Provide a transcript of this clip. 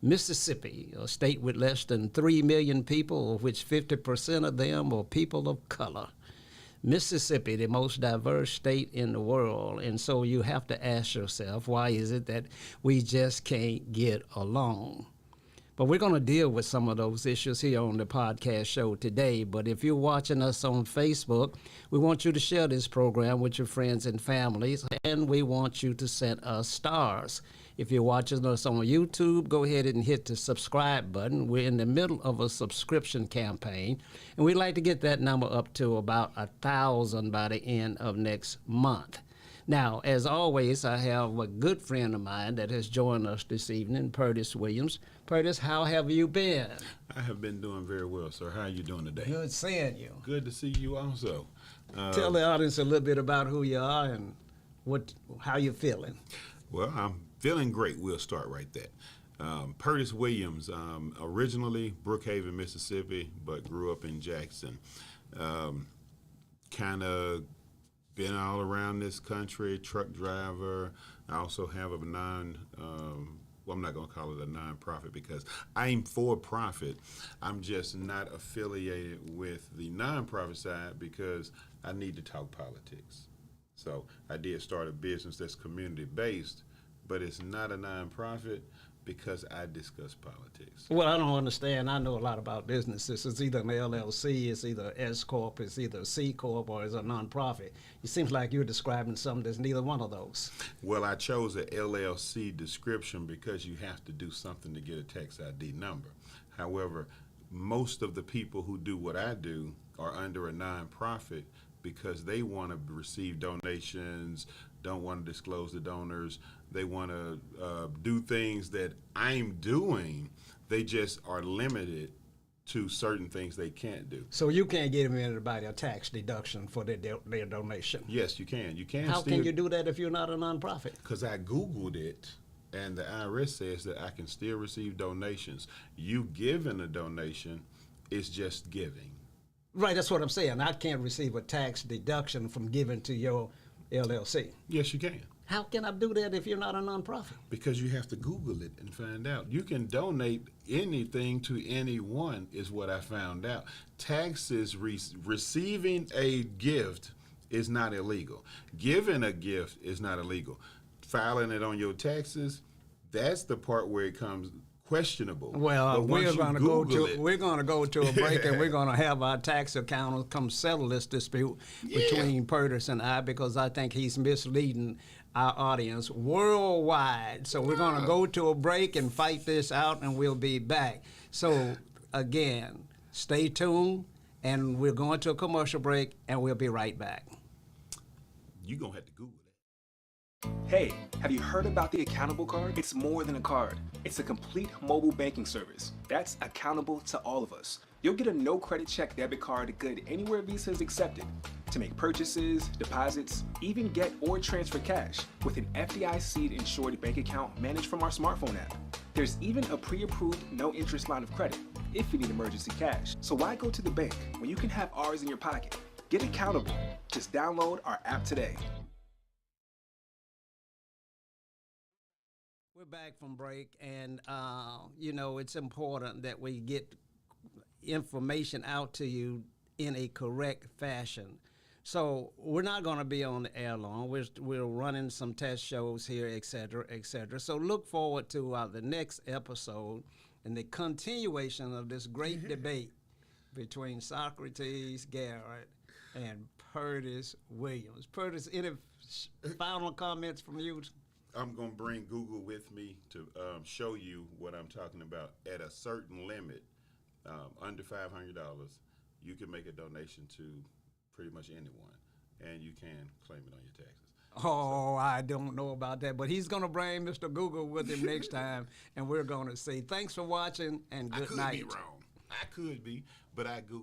Mississippi, a state with less than 3 million people, of which 50% of them are people of color. Mississippi, the most diverse state in the world. And so you have to ask yourself, why is it that we just can't get along? But we're going to deal with some of those issues here on the podcast show today. But if you're watching us on Facebook, we want you to share this program with your friends and families, and we want you to send us stars. If you're watching us on YouTube, go ahead and hit the subscribe button. We're in the middle of a subscription campaign, and we'd like to get that number up to about 1,000 by the end of next month. Now, as always, I have a good friend of mine that has joined us this evening, Purtis Williams. Purtis, how have you been? I have been doing very well, sir. How are you doing today? Good seeing you. Good to see you also. Tell the audience a little bit about who you are and how you're feeling. Well, I'm feeling great. We'll start right there. Purtis Williams, originally Brookhaven, Mississippi, but grew up in Jackson. Kind of been all around this country, truck driver. I also have a I'm not going to call it a nonprofit because I'm for profit. I'm just not affiliated with the nonprofit side because I need to talk politics. So I did start a business that's community-based, but it's not a nonprofit because I discuss politics. Well, I don't understand. I know a lot about businesses. It's either an LLC, it's either S Corp, it's either a C Corp, or it's a nonprofit. It seems like you're describing something that's neither one of those. Well, I chose a LLC description because you have to do something to get a tax ID number. However, most of the people who do what I do are under a nonprofit because they want to receive donations, don't want to disclose the donors. They want to do things that I'm doing. They just are limited to certain things they can't do. So you can't give anybody a tax deduction for their donation? Yes, you can. You can. How can you do that if you're not a nonprofit? Because I Googled it, and the IRS says that I can still receive donations. You giving a donation is just giving. Right, that's what I'm saying. I can't receive a tax deduction from giving to your LLC. Yes, you can. How can I do that if you're not a nonprofit? Because you have to Google it and find out. You can donate anything to anyone is what I found out. Taxes, receiving a gift is not illegal. Giving a gift is not illegal. Filing it on your taxes, that's the part where it comes questionable. Well, we're going to go to a break, and we're going to have our tax accountant come settle this dispute between Purtis and I, because I think he's misleading our audience worldwide. So we're going to go to a break and fight this out, and we'll be back. So again, stay tuned, and we're going to a commercial break, and we'll be right back. You're going to have to Google that. Hey, have you heard about the Accountable Card? It's more than a card. It's a complete mobile banking service that's accountable to all of us. You'll get a no credit check debit card good anywhere Visa is accepted to make purchases, deposits, even get or transfer cash with an FDIC insured bank account managed from our smartphone app. There's even a pre-approved no interest line of credit if you need emergency cash. So why go to the bank when you can have ours in your pocket? Get accountable. Just download our app today. We're back from break, and it's important that we get information out to you in a correct fashion. So we're not going to be on the air long. We're running some test shows here, et cetera, et cetera. So look forward to the next episode and the continuation of this great debate between Socrates Garrett and Purtis Williams. Purtis, any final comments from you? I'm going to bring Google with me to show you what I'm talking about. At a certain limit, under $500, you can make a donation to pretty much anyone, and you can claim it on your taxes. Oh, I don't know about that, but he's going to bring Mr. Google with him next time, and we're going to say thanks for watching and good night. I could be wrong. I could be, but I Googled.